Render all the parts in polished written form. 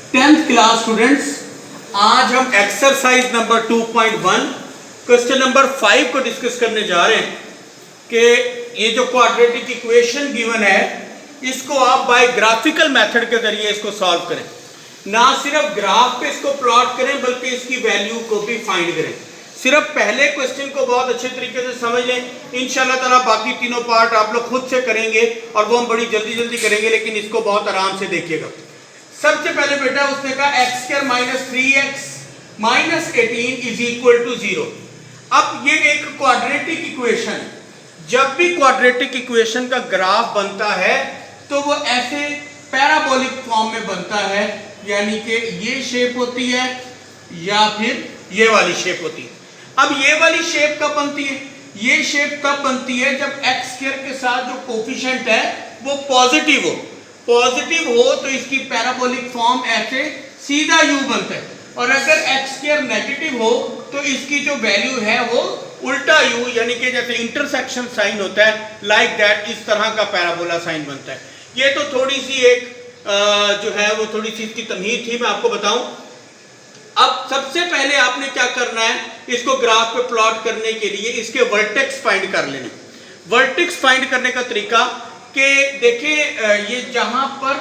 10th class students, आज हम exercise number 2.1 question number 5 को डिस्कस करने जा रहे हैं कि ये जो क्वाड्रेटिक इक्वेशन गिवन है इसको आप बाय ग्राफिकल मेथड के जरिए इसको सॉल्व करें। ना सिर्फ ग्राफ पे इसको प्लॉट करें बल्कि इसकी वैल्यू को भी फाइंड करें। सिर्फ पहले क्वेश्चन को बहुत अच्छे तरीके से समझ लें, इंशाल्लाह ताला बाकी तीनों पार्ट आप लोग खुद से करेंगे और वो हम बड़ी जल्दी करेंगे, लेकिन इसको बहुत आराम से देखिएगा। सबसे पहले बेटा उसने कहा x square minus 3x minus 18 is equal to 0। अब ये एक क्वाड्रेटिक इक्वेशन है। जब भी क्वाड्रेटिक इक्वेशन का ग्राफ बनता है तो वो ऐसे पैराबोलिक फॉर्म में बनता है, यानी कि ये शेप होती है या फिर ये वाली शेप होती है। अब ये वाली शेप कब बनती है? ये शेप तब बनती है जब एक्स स्क्वायर के साथ जो कोफिशिएंट है वो पॉजिटिव हो। पॉजिटिव हो तो इसकी पैराबोलिक फॉर्म ऐसे सीधा यू बनता है, और अगर एक्स स्क्वायर नेगेटिव हो तो इसकी जो वैल्यू है वो उल्टा यू, यानी कि जैसे इंटरसेक्शन साइन होता है लाइक दैट, इस तरह का पैराबोला साइन बनता है। ये तो थोड़ी सी एक जो है वो थोड़ी सी इसकी तमहीद थी, मैं आपको बताऊं। अब सबसे पहले आपने क्या करना है, इसको ग्राफ पे प्लॉट करने के लिए इसके वर्टेक्स फाइंड कर लेने। वर्टेक्स फाइंड करने का तरीका कि देखिए ये जहां पर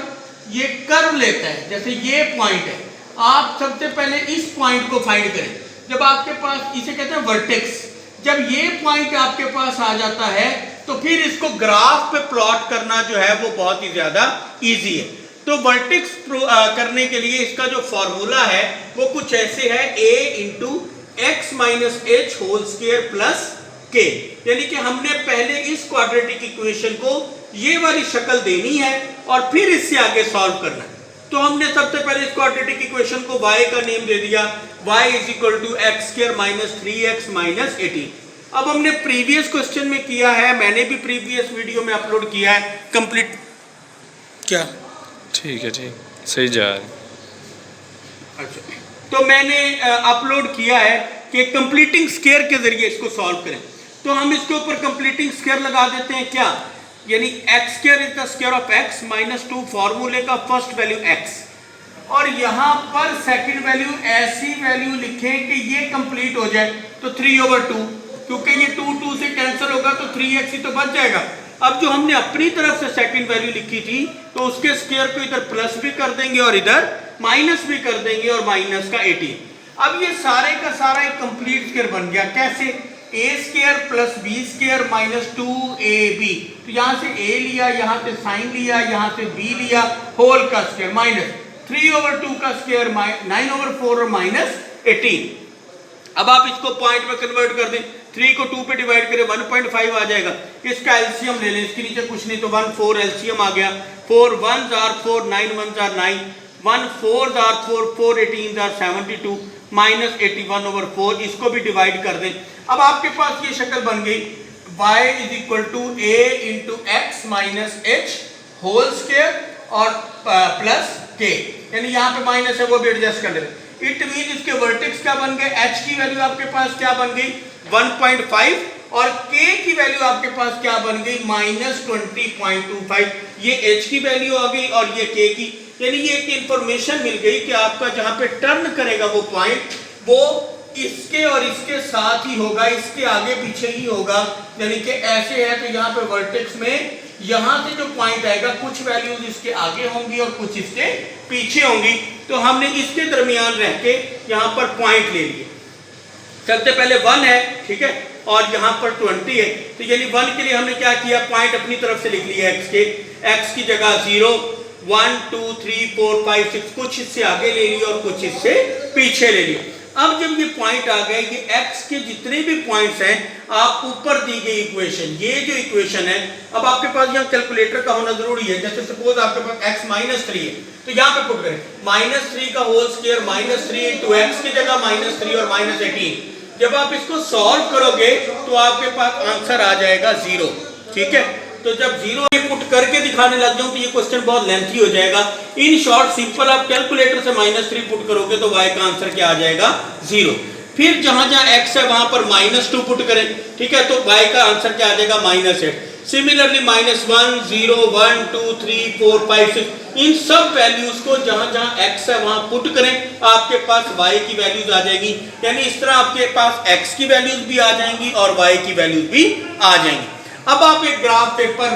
ये कर्व लेता है, जैसे ये पॉइंट है, आप सबसे पहले इस पॉइंट को फाइंड करें। जब आपके पास, इसे कहते हैं वर्टेक्स, जब ये पॉइंट आपके पास आ जाता है तो फिर इसको ग्राफ पे प्लॉट करना जो है वो बहुत ही ज्यादा इजी है। तो वर्टेक्स करने के लिए इसका जो फॉर्मूला है वो कुछ ऐसे है, a into x minus h whole square plus k, यानी कि हमने पहले इस क्वाड्रेटिक इक्वेशन को ये वाली शक्ल देनी है और फिर इससे आगे सॉल्व करना है। तो हमने सबसे पहले इस क्वाड्रेटिक इक्वेशन को y का नेम दे दिया, y is equal to x square minus 3x minus 18। अब हमने प्रीवियस क्वेश्चन में किया है, मैंने भी प्रीवियस वीडियो में अपलोड किया है कंप्लीट। क्या ठीक है, ठीक सही जा रहा है। अच्छा, तो मैंने अपलोड किया है कि कंप्लीटिंग स्क्वायर के जरिए इसको सॉल्व करें। तो हम इसके ऊपर कंप्लीटिंग स्क्वायर लगा देते हैं क्या, यानी x square is the square of x minus 2, फॉर्मूले का फर्स्ट वैल्यू एक्स, और यहां पर सेकंड वैल्यू ऐसी वैल्यू लिखें कि ये कंप्लीट हो जाए, तो 3/2, क्योंकि ये 2 से कैंसिल होगा तो 3x ही तो बच जाएगा। अब जो हमने अपनी तरफ से सेकंड वैल्यू लिखी थी तो उसके स्क्वायर को इधर प्लस भी कर देंगे और इधर माइनस भी कर देंगे, और माइनस का 18। अब ये सारे का सारा एक कंप्लीट स्क्वायर बन गया। कैसे? a square plus b square minus 2ab, तो यहां से a लिया, यहां से साइन लिया, यहां से b लिया, होल का स्क्वायर माइनस 3/2 का स्क्वायर 9/4 और माइनस 18। अब आप इसको पॉइंट में कन्वर्ट कर दें, 3 को 2 पे डिवाइड करें 1.5 आ जाएगा। इसका एलसीएम ले लें, इसके नीचे कुछ नहीं तो 1 4 एलसीएम आ गया। 4 1s are 4, 9 1s are 9, 1 4s are 4, 4 18s are 72, minus 81/4, इसको भी डिवाइड कर दें। अब आपके पास ये शक्ल बन गई, y is equal to a into x minus h whole square और प्लस k, यानी यहाँ पे माइनस है वो भी एडजस्ट कर लेते। इट मीन इसके वर्टेक्स क्या बन गए, h की वैल्यू आपके पास क्या बन गई 1.5, और k की वैल्यू आपके पास क्या बन गई माइनस 20.25। ये h की वैल्यू आ गई और ये k की, यानी ये एक इंफॉर्मेशन मिल गई कि आपका जहां पे टर्न करेगा वो पॉइंट वो इसके और इसके साथ ही होगा, इसके आगे पीछे ही होगा। यानी कि ऐसे है तो यहाँ पे वर्टेक्स में यहां से जो पॉइंट आएगा कुछ वैल्यूज इसके आगे होंगी और कुछ इसके पीछे होंगी, तो हमने इसके दरमियान रह के यहाँ पर पॉइंट ले लिए। सबसे पहले 1 है, ठीक है, और यहाँ पर 20 है, तो यानी 1 के लिए हमने क्या किया, पॉइंट अपनी तरफ से लिख लिया एक्स के, एक्स की जगह 0 1 2 3 4 5 6, कुछ इससे आगे ले लिया और कुछ इससे पीछे ले लिया। अब जब ये पॉइंट आ गए, ये x के जितने भी पॉइंट्स हैं, आप ऊपर दी गई इक्वेशन, ये जो इक्वेशन है, अब आपके पास यहाँ कैलकुलेटर का होना जरूरी है। जैसे सपोज आपके पास x माइनस 3 है, तो यहाँ पे पुट करें माइनस 3 का whole square minus 3 into x की जगह माइनस 3 और माइनस 18। जब आप इसको सॉल्व करोगे तो आपके पास आंसर आ जाएगा 0, ठीक है। तो जब 0 पुट करके दिखाने लग जाऊं तो ये क्वेश्चन बहुत लेंथी हो जाएगा। इन शॉर्ट सिंपल आप कैलकुलेटर से -3 पुट करोगे तो y का आंसर क्या आ जाएगा 0। फिर जहां जहां x है वहां पर -2 पुट करें, ठीक है, तो y का आंसर क्या आ जाएगा -8। सिमिलरली -1 0 1 2 3 4 5 6, इन सब वैल्यूज को जहां जहां x है वहां पुट करें, आपके पास y की वैल्यूज आ जाएगी। यानी इस तरह आपके पास x की वैल्यूज भी आ जाएंगी और y की वैल्यूज भी आ जाएंगी। अब आप एक ग्राफ पेपर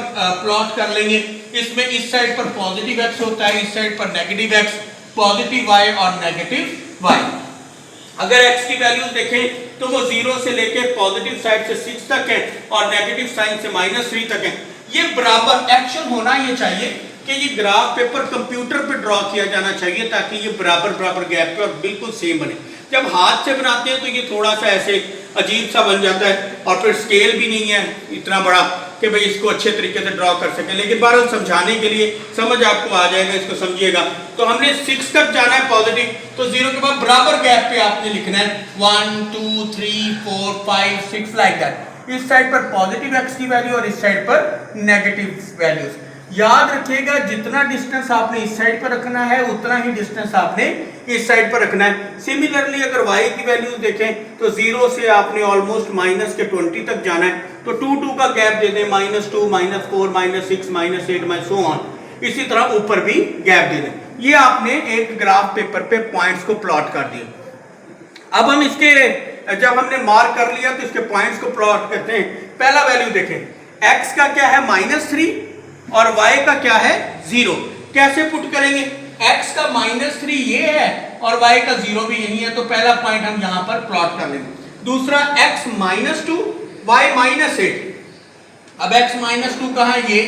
प्लॉट कर लेंगे। इसमें इस साइड पर पॉजिटिव x होता है, इस साइड पर नेगेटिव x, पॉजिटिव y और नेगेटिव y। अगर x की वैल्यूज देखें तो वो 0 से लेकर पॉजिटिव साइड से 6 तक है और नेगेटिव साइन से -3 तक है। ये बराबर एक्शन होना ये चाहिए कि ये ग्राफ पेपर कंप्यूटर पे ड्रॉ किया जाना चाहिए ताकि ये बराबर बराबर गैप पे और बिल्कुल सेम बने। जब हाथ से बनाते हैं तो ये थोड़ा सा ऐसे अजीब सा बन जाता है और फिर स्केल भी नहीं है इतना बड़ा कि भाई इसको अच्छे तरीके से ड्रॉ कर सके। लेकिन बहरहाल समझाने के लिए समझ आपको आ जाएगा, इसको समझिएगा। तो हमने 6 तक जाना है पॉजिटिव, तो 0 के बाद बराबर गैप पे आपने लिखना है 1 2 3 4 5 6 लाइक दैट। इस साइड पर पॉजिटिव x की वैल्यू और इस साइड पर नेगेटिव वैल्यूज। याद रखिएगा जितना डिस्टेंस आपने इस साइड पर रखना है उतना ही डिस्टेंस आपने इस साइड पर रखना है। सिमिलरली अगर y की वैल्यूज देखें तो 0 से आपने ऑलमोस्ट -20 तक जाना है, तो 2 2 का गैप दे दें, -2 -4 -6 -8 सो ऑन। इसी तरह ऊपर भी गैप दे दें। ये आपने एक ग्राफ पेपर पे पॉइंट्स को प्लॉट कर दिया। अब हम इसके जब हमने मार्क कर लिया तो इसके पॉइंट्स को प्लॉट करते हैं। पहला वैल्यू देखें, x का क्या है -3 और y का क्या है 0। कैसे पुट करेंगे? x का -3 ये है और y का 0 भी यही है, तो पहला पॉइंट हम यहां पर प्लॉट कर लेंगे। दूसरा x -2 y -8। अब x -2 कहां है? ये,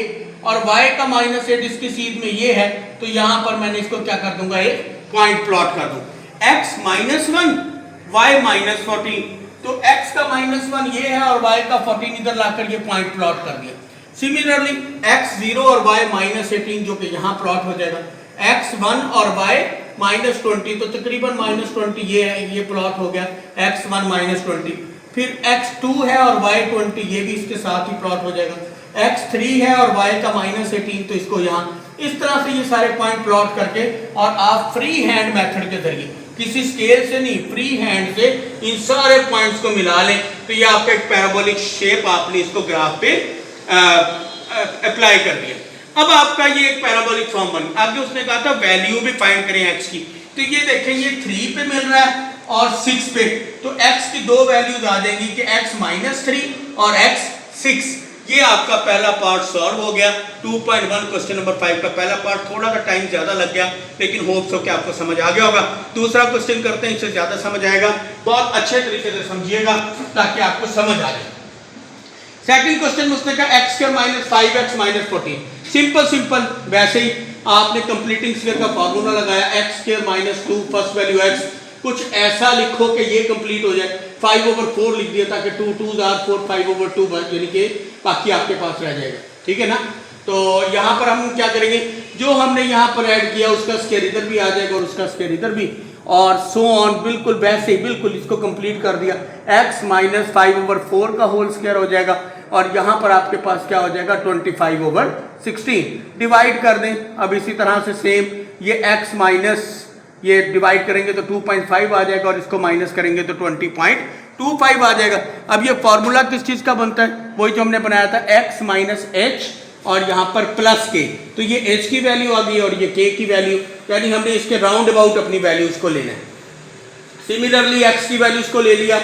और y का -8 इसकी सीध में ये है, तो यहां पर मैंने इसको क्या कर दूंगा, एक पॉइंट प्लॉट कर दूं। x -1 y -14, तो x का -1 ये है और y का 14 इधर लाकर ये पॉइंट प्लॉट कर दिया। सिमिलरली x 0 और y -18 जो कि यहां प्लॉट हो जाएगा, x 1 और y -20, तो तकरीबन -20 ये है, ये प्लॉट हो गया x 1 -20। फिर x 2 है और y 20, ये भी इसके साथ ही प्लॉट हो जाएगा। x 3 है और y का -18, तो इसको यहाँ इस तरह से ये सारे पॉइंट प्लॉट करके, और आप फ्री हैंड मेथड के जरिए, किसी स्केल से नहीं, फ्री हैंड से इन सारे पॉइंट्स को मिला लें, तो ये आपका एक पैराबोलिक शेप आपने इसको ग्राफ पे अप्लाई कर दिया। अब आपका ये एक पैराबोलिक फॉर्म बन। आगे उसने कहा था वैल्यू भी फाइंड करें x की, तो ये देखें ये 3 पे मिल रहा है और 6 पे, तो x की दो वैल्यूज आ जाएंगी कि x -3 और x 6। ये आपका पहला पार्ट सॉल्व हो गया। 2.1 क्वेश्चन नंबर 5 का पहला पार्ट। थोड़ा सा टाइम ज्यादा लग गया, लेकिन होप सो कि आपको समझ आ गया होगा। दूसरा क्वेश्चन करते हैं, इससे ज्यादा समझ आएगा। बहुत अच्छे तरीके से समझिएगा ताकि आपको समझ आ जाए। सेकंड क्वेश्चन में उसने कहा x स्क्वायर -5x -14। सिंपल वैसे ही आपने कंप्लीटिंग स्क्वायर का फार्मूला लगाया, x square -2 first value x, कुछ ऐसा लिखो कि ये कंप्लीट हो जाए। 5/4 लिख दिया ताकि 2 2s are 4, 5/2 यानी कि बाकी आपके पास रह जाएगा, ठीक है ना। तो यहाँ पर हम क्या करेंगे, जो हमने यहाँ पर ऐड किया उसका स्क्वायर इधर भी आ जाएगा और उसका स्क्वायर इधर भी, और सो ऑन। बिल्कुल वैसे ही बिल्कुल इसको कंप्लीट कर दिया। x -5/4 का होल स्क्वायर हो जाएगा और यहाँ पर आपके पास क्या हो जाएगा 25/16। डिवाइड कर दें। अब इसी तरह से सेम ये x माइनस ये डिवाइड करेंगे तो 2.5 आ जाएगा और इसको माइनस करेंगे तो 20.25 आ जाएगा। अब ये फॉर्मूला किस चीज़ का बनता है? वही जो हमने बनाया था, x -h और यहाँ पर प्लस k, तो ये h की वैल्यू आ गई और ये k की वैल्यू, यानी हमने इसके राउंड अबाउट अपनी वैल्यूज को लेना है। सिमिलरली x की वैल्यूज को ले लिया,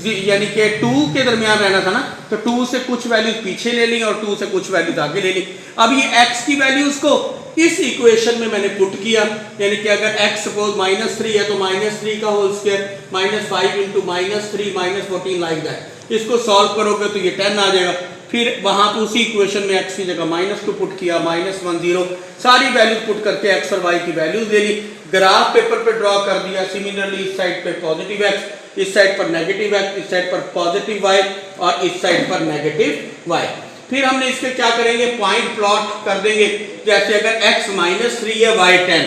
यानी कि 2 के दरमियान रहना था ना, तो 2 से कुछ वैल्यूज पीछे ले ली और 2 से कुछ वैल्यूज आगे ले ली। अब ये x की वैल्यूज को इस इक्वेशन में मैंने पुट किया, यानी कि अगर x सपोज -3 है तो -3 का होल स्क्वायर -5 × -3 -14 लाइक दैट। इसको सॉल्व करोगे तो ये 10 आ जाएगा। फिर वहां पर उसी इक्वेशन में x की जगह -2 पुट किया, -1 0, सारी वैल्यूज पुट करके x और y की वैल्यूज ले ली, ग्राफ पेपर पे ड्रॉ कर दिया। सिमिलरली इस साइड पे पॉजिटिव x, इस साइड पर नेगेटिव x, इस साइड पर पॉजिटिव y और इस साइड पर नेगेटिव y। फिर हमने इसके क्या करेंगे, पॉइंट प्लॉट कर देंगे। जैसे अगर x -3 है y 10,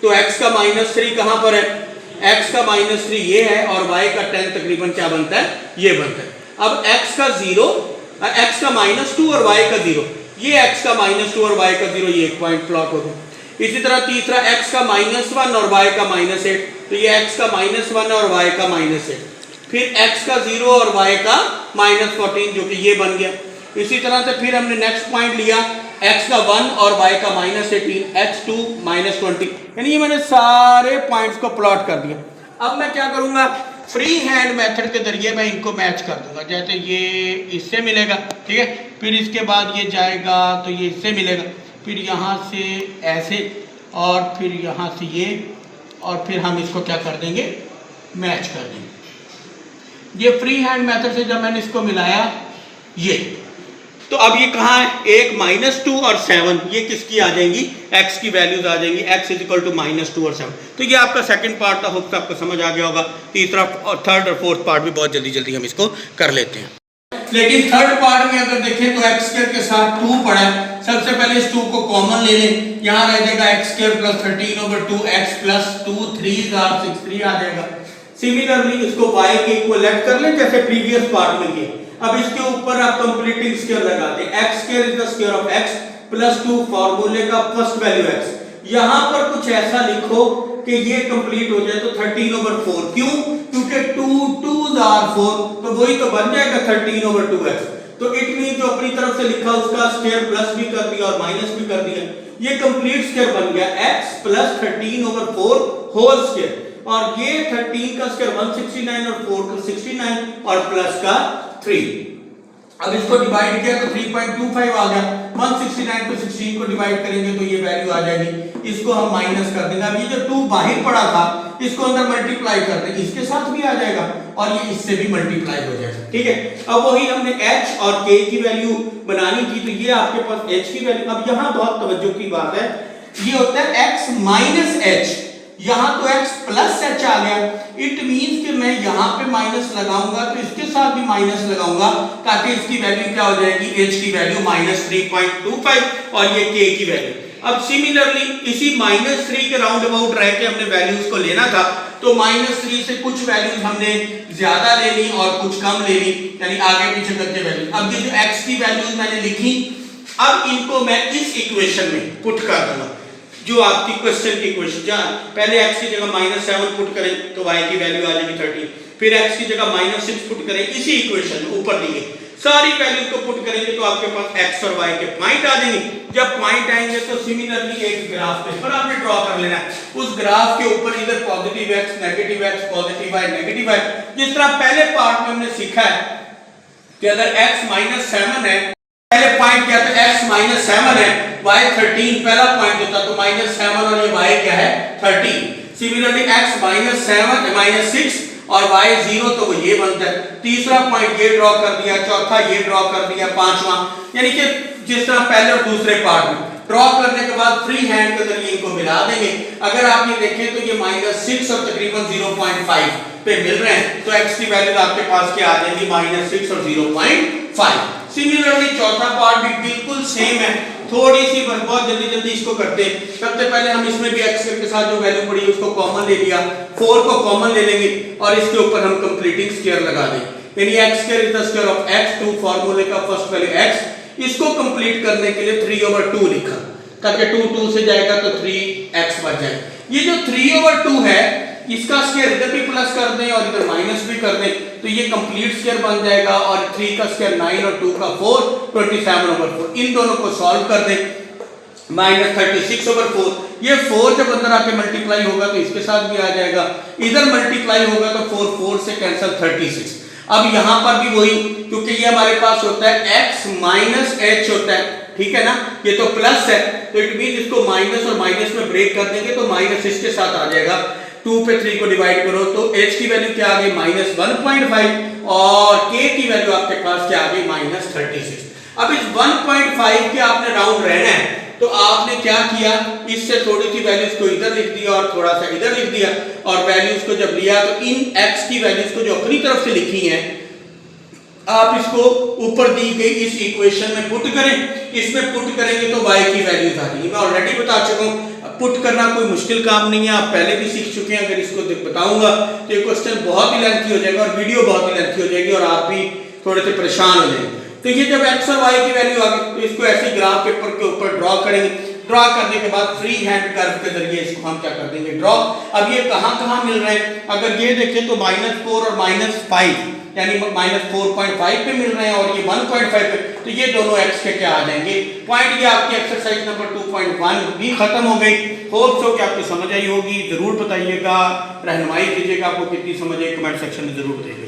तो x का -3 कहां पर है? x का -3 ये है और y का 10 तकरीबन क्या बनता है, ये बनता है। अब x का 0, x का -2 और y का 0, ये x का -2 और y का 0, ये एक पॉइंट प्लॉट हो गया। इसी तरह तीसरा x का -1 और y का -8, तो ये x का -1 और y का -8। फिर x का 0 और y का -14 जो कि ये बन गया। इसी तरह से फिर हमने नेक्स्ट पॉइंट लिया x का 1 और y का -18, x2 -20, यानी ये मैंने सारे पॉइंट्स को प्लॉट कर दिया। अब मैं क्या करूंगा, फ्री हैंड मेथड के जरिए मैं इनको मैच कर दूंगा। जैसे ये इससे मिलेगा, ठीक है, फिर इसके बाद ये जाएगा तो ये इससे मिलेगा, फिर यहाँ से ऐसे और फिर यहाँ से ये, और फिर हम इसको क्या कर देंगे, मैच कर देंगे। ये फ्री हैंड मेथड से जब मैंने इसको मिलाया ये, तो अब ये कहाँ है, एक -2 और 7, ये किसकी आ जाएंगी, x की वैल्यूज आ जाएंगी, x = -2 और 7। तो ये आपका सेकंड पार्ट था, होप आपको समझ आ गया होगा। तीसरा और थर्ड और फोर्थ पार्ट भी बहुत जल्दी जल्दी हम इसको कर लेते हैं। लेकिन थर्ड पार्ट में अगर देखें तो x² के साथ 2 पड़ा है। सबसे पहले इस 2 को कॉमन ले लें, यहाँ रह जाएगा x² + 13/2, x + 2 3 और 6 3 आ जाएगा। सिमिलरली इसको y के इक्विवेलेंट कर लें जैसे प्रीवियस पार्ट में किए। अब इसके ऊपर आप कंप्लीटिंग स्क्वायर लगा दें, x² = x + 2 फार्मूले का फर्स्ट वैल्यू x। यहां पर कुछ ऐसा लिखो कि ये कंप्लीट हो जाए, तो 13/4, क्यों, क्योंकि 2 2s are 4, तो वही तो बन जाएगा 13/2x। तो इट मीन जो अपनी तरफ से लिखा उसका स्क्वायर प्लस भी कर दिया और माइनस भी कर दिया, ये कंप्लीट स्क्वायर बन गया x + 13/4 होल स्क्वायर। और ये 13 का स्क्वायर 169 और 4 का 69 और प्लस का 3। अब इसको डिवाइड किया तो 3.25 आ गया। 169 को 16 को डिवाइड करेंगे तो ये वैल्यू आ जाएगी। इसको हम माइनस कर देंगे। अब ये जो 2 बाहर पड़ा था इसको अंदर मल्टीप्लाई कर देंगे, इसके साथ भी आ जाएगा और ये इससे भी मल्टीप्लाई हो जाएगा, ठीक है। अब वही हमने h और k की वैल्यू बनानी थी, तो ये आपके पास h की वैल्यू। अब यहाँ बहुत तवज्जो की बात है, ये होता है x - h, यहाँ तो x + h आ गया। इट मींस कि मैं यहाँ पे माइनस लगाऊंगा तो इसके साथ भी माइनस लगाऊंगा, ताकि इसकी वैल्यू क्या हो जाएगी, h की वैल्यू -3.25 और ये k की वैल्यू। अब सिमिलरली इसी -3 के राउंड अबाउट रह के हमने वैल्यूज को लेना था, तो -3 से कुछ वैल्यूज हमने ज्यादा ले ली और कुछ कम ले ली, यानी आगे पीछे करके वैल्यू। अब ये जो x की वैल्यूज मैंने लिखी, अब इनको मैं इस इक्वेशन में पुट कर दूंगा, जो आपकी क्वेश्चन की इक्वेशन। जहां पहले x की जगह -7 पुट करें तो y की वैल्यू आ जाएगी 13, फिर x की जगह -6 पुट करें इसी इक्वेशन में ऊपर दी गई सारी वैल्यू को पुट करेंगे तो आपके पास x और y के पॉइंट आ जाएंगे। जब पॉइंट आएंगे तो सिमिलरली एक ग्राफ पेपर आपने ड्रॉ कर लेना है। उस ग्राफ के ऊपर इधर positive x, negative x, positive y, negative y, जिस तरह पहले पार्ट में हमने सीखा है कि अगर x -7 है, पहले पॉइंट क्या था, x -7 है, y 13 पहला पॉइंट होता, तो -7 और ये y क्या है 13। सिमिलरली x -7 -6 और y 0, तो वो ये बनता है। तीसरा पॉइंट ये ड्रॉ कर दिया, चौथा ये ड्रॉ कर दिया, पांचवा, यानी कि जिस तरह पहले और दूसरे पार्ट में ड्रॉ करने के बाद फ्री हैंड के जरिए इनको मिला देंगे। अगर आप ये देखें तो ये -6 और तकरीबन 0.5 पे मिल रहे हैं, तो x की वैल्यू आपके पास क्या आ जाएगी, -6 और 0.5। सिमिलरली चौथा पार्ट भी बिल्कुल सेम है, थोड़ी सी बहुत जल्दी जल्दी इसको करते हैं। सबसे पहले हम इसमें भी x के साथ जो वैल्यू पड़ी उसको कॉमन ले लिया, 4 को कॉमन ले लेंगे और इसके ऊपर हम कंप्लीटिंग स्क्वायर लगा दें, यानी x² = x, 2 फार्मूले का फर्स्ट वैल्यू x। इसको कंप्लीट करने के लिए 3/2 लिखा, ताकि 2 2 से जाएगा तो 3x बच जाए। ये जो 3/2 है, इसका स्क्वायर इधर भी प्लस कर दें और इधर माइनस भी कर दें, तो ये कंप्लीट स्क्वायर बन जाएगा। और 3 का स्क्वायर 9 और 2 का 4, 27/4। इन दोनों को सॉल्व कर दें, -36/4। ये 4 जब अंदर आके मल्टीप्लाई होगा तो इसके साथ भी आ जाएगा, इधर मल्टीप्लाई होगा तो 4 4 से कैंसिल 36। अब यहां पर भी वही, क्योंकि ये हमारे पास होता है x - h होता है, ठीक है ना, ये तो प्लस है, तो इट मीन इसको माइनस और माइनस में ब्रेक कर देंगे तो माइनस इसके साथ आ जाएगा। 2 पे 3 को डिवाइड करो तो h की वैल्यू क्या आ गई, -1.5 और k की वैल्यू आपके पास क्या आ गई, -36। अब इस 1.5 के आपने राउंड रहना है, तो आपने क्या किया, इससे थोड़ी सी वैल्यूज को इधर लिख दिया और थोड़ा सा इधर लिख दिया, और वैल्यूज को जब लिया तो इन x की वैल्यूज को जो अपनी तरफ से लिखी हैं आप इसको ऊपर दी गई इस इक्वेशन में पुट करें। इसमें पुट करेंगे तो y की वैल्यूज आ जाएगी। मैं ऑलरेडी बता चुका हूं, पुट करना कोई मुश्किल काम नहीं है, आप पहले भी सीख चुके हैं। अगर इसको बताऊंगा तो ये क्वेश्चन बहुत ही लेंथी हो जाएगा और वीडियो बहुत ही लेंथी हो जाएगी और आप भी थोड़े से परेशान हो जाएंगे। तो ये जब x और y की वैल्यू आ गई तो इसको ऐसे ग्राफ पेपर के ऊपर ड्रॉ करेंगे। ड्रॉ करने के बाद फ्री हैंड कर्व के जरिए इसको हम क्या कर देंगे, ड्रॉ। अब ये कहां-कहां मिल रहे हैं, अगर ये देखें तो -4 और -5 यानी -4.5 पे मिल रहे हैं और ये 1.5 पे, तो ये दोनों x के क्या आ जाएंगे पॉइंट। ये आपकी एक्सरसाइज नंबर 2.1 भी खत्म हो गई। होप सो कि आपको समझ आई होगी। जरूर बताइएगा, रहनुमाई कीजिएगा, आपको कितनी समझ आई, कमेंट सेक्शन में जरूर बताइएगा।